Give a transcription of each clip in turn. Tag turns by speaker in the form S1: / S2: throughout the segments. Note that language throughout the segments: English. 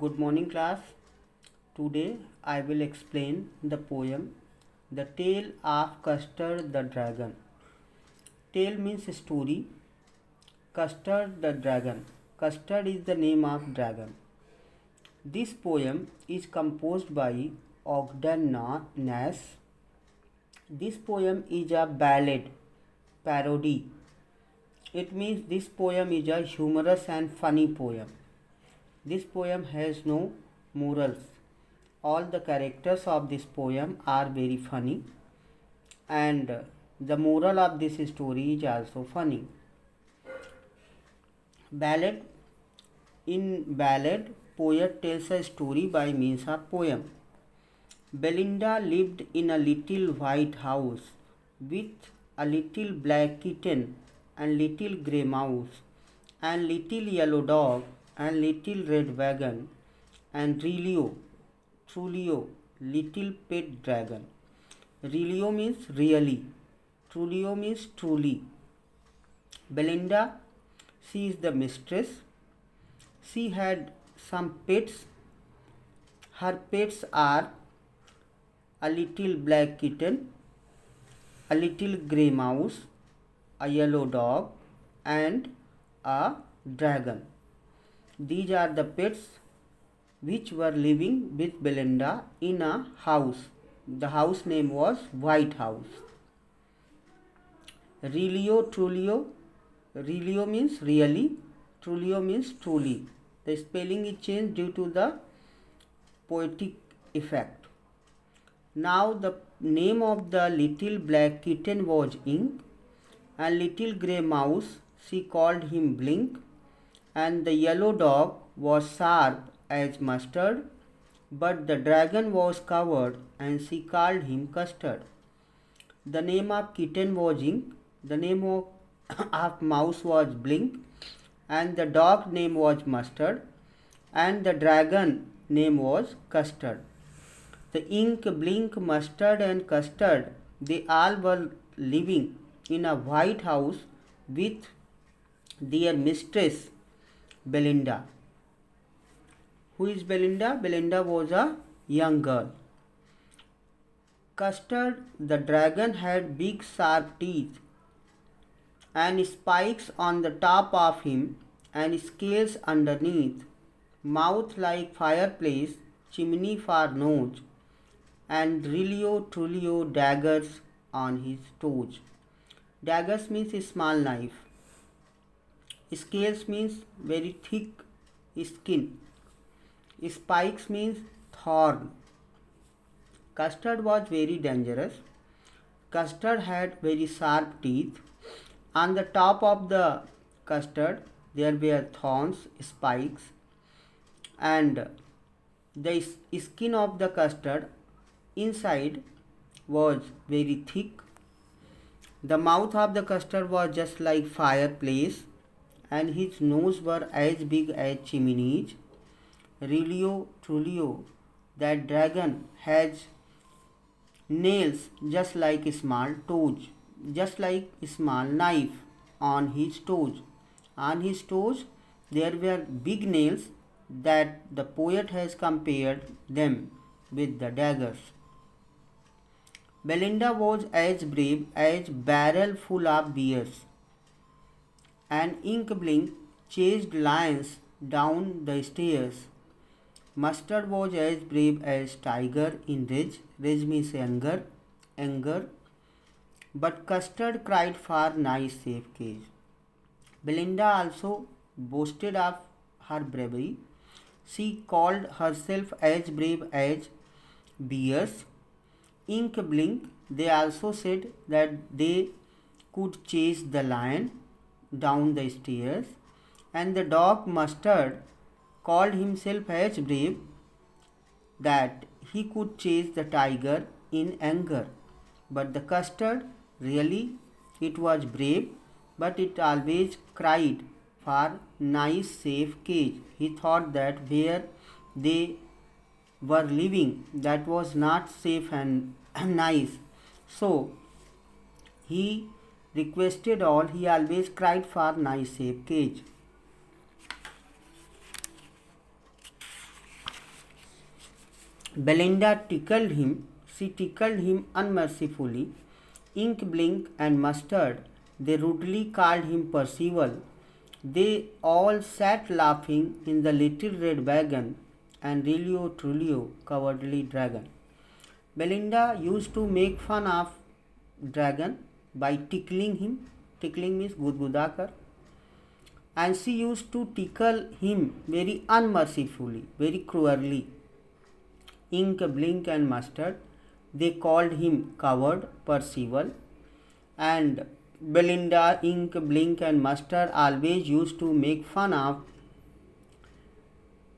S1: Good morning, class. Today I will explain the poem The Tale of Custard the Dragon. Tale means story. Custard the Dragon. Custard is the name of dragon. This poem is composed by Ogden Nash. This poem is a ballad, parody. It means this poem is a humorous and funny poem. This poem has no morals. All the characters of this poem are very funny, and the moral of this story is also funny. Ballad. In ballad, poet tells a story by means of poem. Belinda lived in a little white house with a little black kitten and little grey mouse and little yellow dog and little red wagon and Trulio, little pet dragon. Relio means really. Trulio means truly. Belinda, she is the mistress. She had some pets. Her pets are a little black kitten, a little grey mouse, a yellow dog, and a dragon. These are the pets which were living with Belinda in a house. The house name was White House. Trulio. Relio means really. Trulio means truly. The spelling is changed due to the poetic effect. Now the name of the little black kitten was Ink, and little grey mouse, she called him Blink, and the yellow dog was Sharp as Mustard, but the dragon was covered and she called him Custard. The name of kitten was Ink, the name of mouse was Blink, and the dog name was Mustard, and the dragon name was Custard. The Ink, Blink, Mustard and Custard, they all were living in a white house with their mistress Belinda. Who is Belinda? Belinda was a young girl. Custard the dragon had big sharp teeth and spikes on the top of him and scales underneath, mouth like fireplace, chimney for nose, and Trulio daggers on his toes. Daggers means small knife. Scales means very thick skin. Spikes means thorn. Custard was very dangerous. Custard had very sharp teeth. On the top of the custard there were thorns, spikes, and the skin of the custard inside was very thick. The mouth of the custard was just like fireplace, and his nose were as big as chimneys. Trulio, that dragon has nails just like small toes, just like small knife on his toes. On his toes there were big nails that the poet has compared them with the daggers. Belinda was as brave as barrel full of beers, and Ink Blink chased lions down the stairs. Mustard was as brave as tiger in rage. Rage means anger. But Custard cried for nice safe cage. Belinda also boasted of her bravery. She called herself as brave as bears. Ink Blink, they also said that they could chase the lion down the stairs, and the dog Mustard called himself as brave that he could chase the tiger in anger. But the Custard, really, it was brave, but it always cried for nice safe cage. He thought that where they were living, that was not safe and nice. So he requested all, he always cried for nice safe cage. Belinda tickled him. She tickled him unmercifully. Ink, Blink, and Mustard, they rudely called him Percival. They all sat laughing in the little red wagon and Relio Trulio, cowardly dragon. Belinda used to make fun of dragon by tickling him. Tickling means gudgudakar. And she used to tickle him very unmercifully, very cruelly. Ink, Blink, and Mustard, they called him coward Percival, and Belinda, Ink, Blink, and Mustard always used to make fun of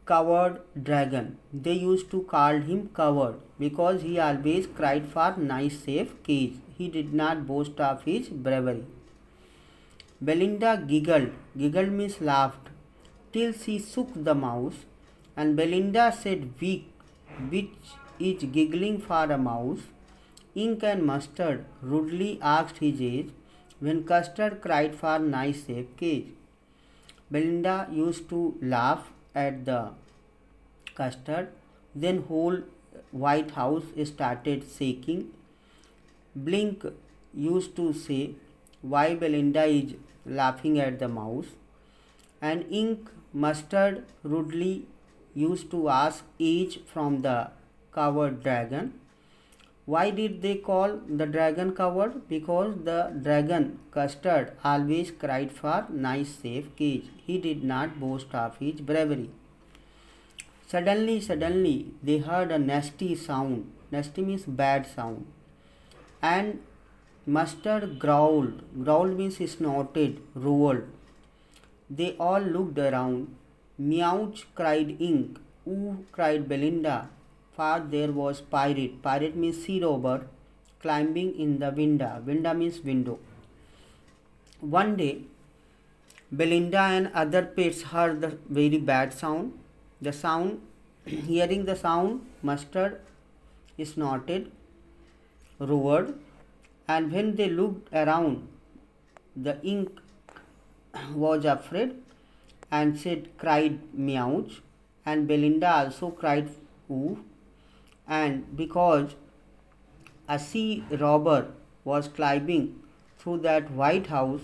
S1: coward dragon. They used to call him coward because he always cried for nice safe cage. He did not boast of his bravery. Belinda giggled. Giggled means laughed till she shook the mouse, and Belinda said weak, which is giggling for a mouse. Ink and Mustard rudely asked his age when Custard cried for nice safe cage. Belinda used to laugh at the Custard, then whole White House started shaking. Blink used to say why Belinda is laughing at the mouse, and Ink Mustard rudely used to ask age from the coward dragon. Why did they call the dragon coward? Because the dragon Custard always cried for nice safe cage. He did not boast of his bravery. Suddenly, they heard a nasty sound. Nasty means bad sound. And Mustard growled. Growled means snorted, roared. They all looked around. Meouch, cried Ink. Ooh, cried Belinda. For there was Pirate. Pirate means sea robber climbing in the window. Window means window. One day, Belinda and other pets heard the very bad sound. The sound, hearing the sound, Mustard snorted, roared, and when they looked around, the Ink was afraid and cried meouch, and Belinda also cried ooh, and because a sea robber was climbing through that White House,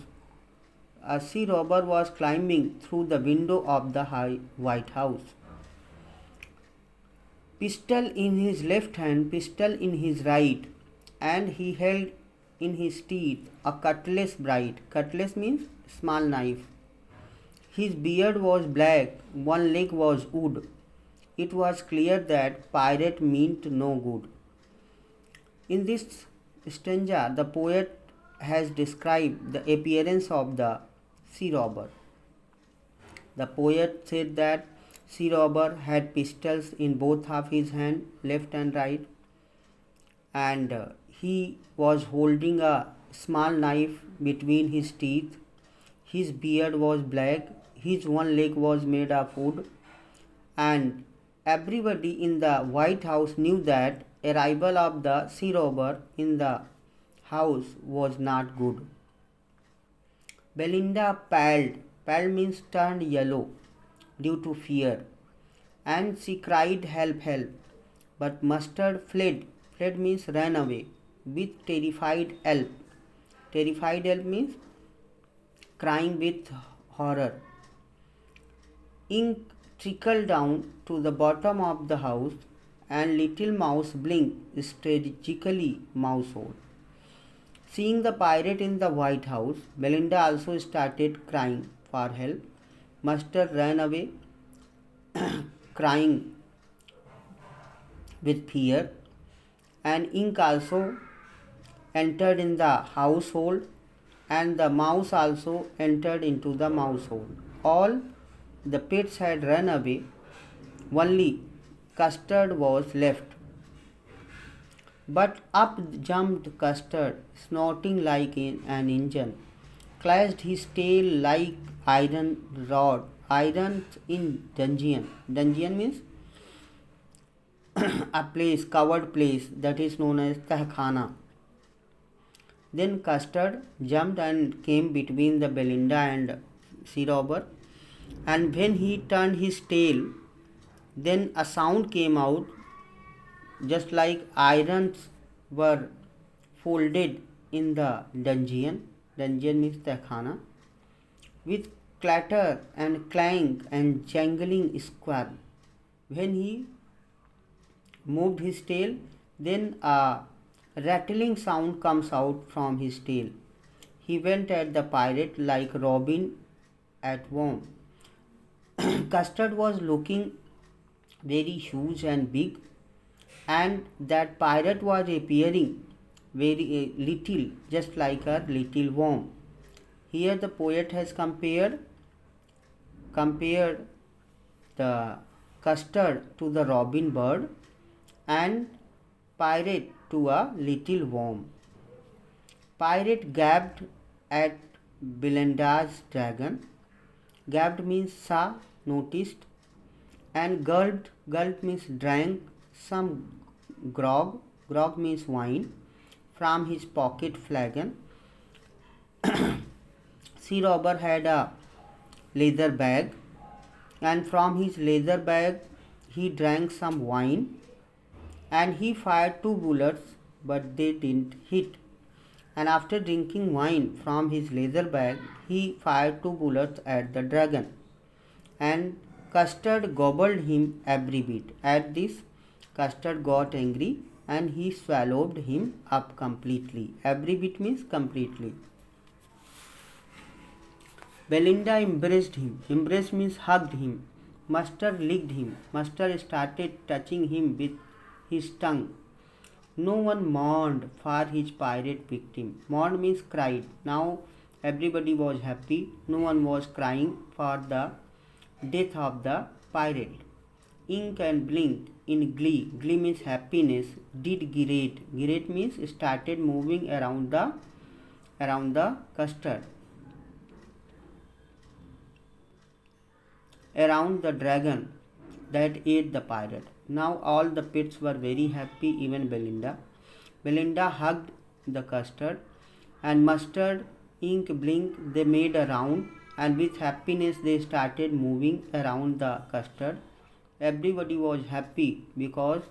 S1: a sea robber was climbing through the window of the White House. Pistol in his left hand, pistol in his right, and he held in his teeth a cutlass bright. Cutlass means small knife. His beard was black, one leg was wood. It was clear that pirate meant no good. In this stanza, the poet has described the appearance of the sea robber. The poet said that sea robber had pistols in both of his hands, left and right, and he was holding a small knife between his teeth. His beard was black, his one leg was made of wood, and everybody in the White House knew that arrival of the sea robber in the house was not good. Belinda paled. Paled means turned yellow due to fear, and she cried help, help. But Mustard fled. Fled means ran away with terrified yelp. Terrified yelp means crying with horror. Ink trickled down to the bottom of the house, and little mouse blinked strategically mousehole. Seeing the pirate in the White House, Belinda also started crying for help. Mustard ran away, crying with fear, and Ink also entered in the household, and the mouse also entered into the mousehole. All the pets had run away, only Custard was left. But up jumped Custard, snorting like an engine, clashed his tail like iron rod. Iron in dungeon. Dungeon means a place, covered place, that is known as Tahkhana. Then Custard jumped and came between the Belinda and sea robber, and when he turned his tail, then a sound came out just like irons were folded in the dungeon. Dungeon means Tehkhana. With clatter and clank and jangling squab. When he moved his tail, then a rattling sound comes out from his tail. He went at the pirate like Robin at worm. Custard was looking very huge and big, and that pirate was appearing very little, just like a little worm. Here the poet has compared the custard to the robin bird and pirate to a little worm. Pirate gabbled at Belinda's dragon. Gabbed means saw, noticed, and gulped means drank some grog means wine, from his pocket flagon. Sea robber had a leather bag, and from his leather bag he drank some wine, and he fired 2 bullets, but they didn't hit. And after drinking wine from his leather bag, he fired 2 bullets at the dragon, and Custard gobbled him every bit. At this, Custard got angry and he swallowed him up completely. Every bit means completely. Belinda embraced him. Embrace means hugged him. Mustard licked him. Mustard started touching him with his tongue. No one mourned for his pirate victim. Mourned means cried. Now everybody was happy. No one was crying for the death of the pirate. Ink and blinked in glee. Glee means happiness. Did gyrate. Gyrate means started moving around the custard, around the dragon that ate the pirate. Now all the pets were very happy, even Belinda. Belinda hugged the custard, and Mustard, Ink, Blink, they made a round, and with happiness they started moving around the custard. Everybody was happy because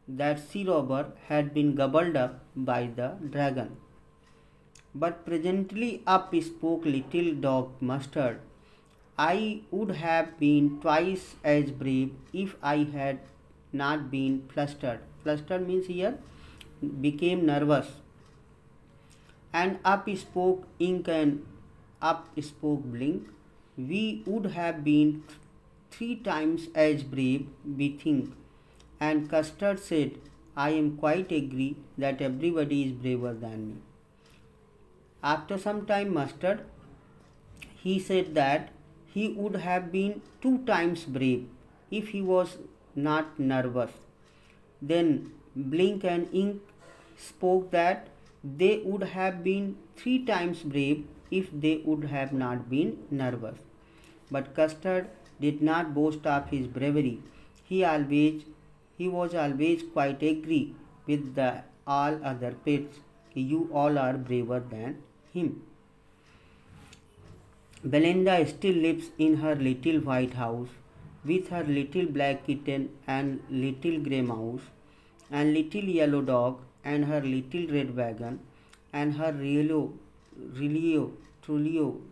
S1: that sea robber had been gobbled up by the dragon. But presently up spoke little dog Mustard. I would have been twice as brave if I had not been flustered. Flustered means here became nervous. And up spoke Ink and up spoke Blink. We would have been 3 times as brave, we think. And Custard said, I am quite agree that everybody is braver than me. After some time, Mustard, he said that he would have been 2 times brave if he was not nervous. Then Blink and Ink spoke that they would have been 3 times brave if they would have not been nervous. But Custard did not boast of his bravery. He was always quite angry with the all other pets. You all are braver than him. Belinda still lives in her little white house with her little black kitten and little grey mouse and little yellow dog and her little red wagon and her Trulio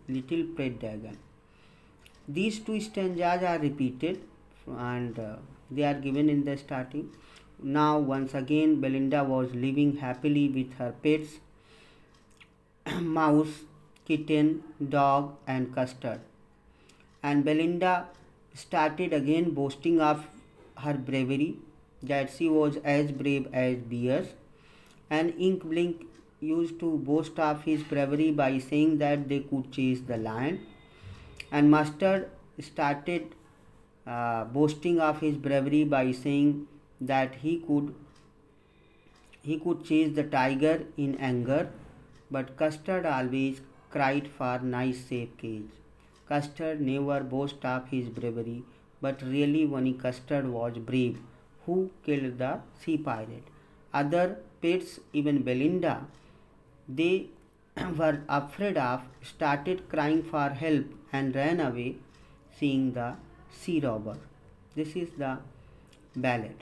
S1: little pet dragon. These 2 stanzas are repeated and they are given in the starting. Now once again Belinda was living happily with her pets mouse, kitten, dog and Custard. And Belinda started again boasting of her bravery, that she was as brave as bears. And Ink Blink used to boast of his bravery by saying that they could chase the lion. And Mustard started boasting of his bravery by saying that he could chase the tiger in anger. But Custard always cried for nice safe cage. Custard never boasted of his bravery, but really only Custard was brave, who killed the sea pirate. Other pets, even Belinda, they were afraid of, started crying for help and ran away seeing the sea robber. This is the ballad.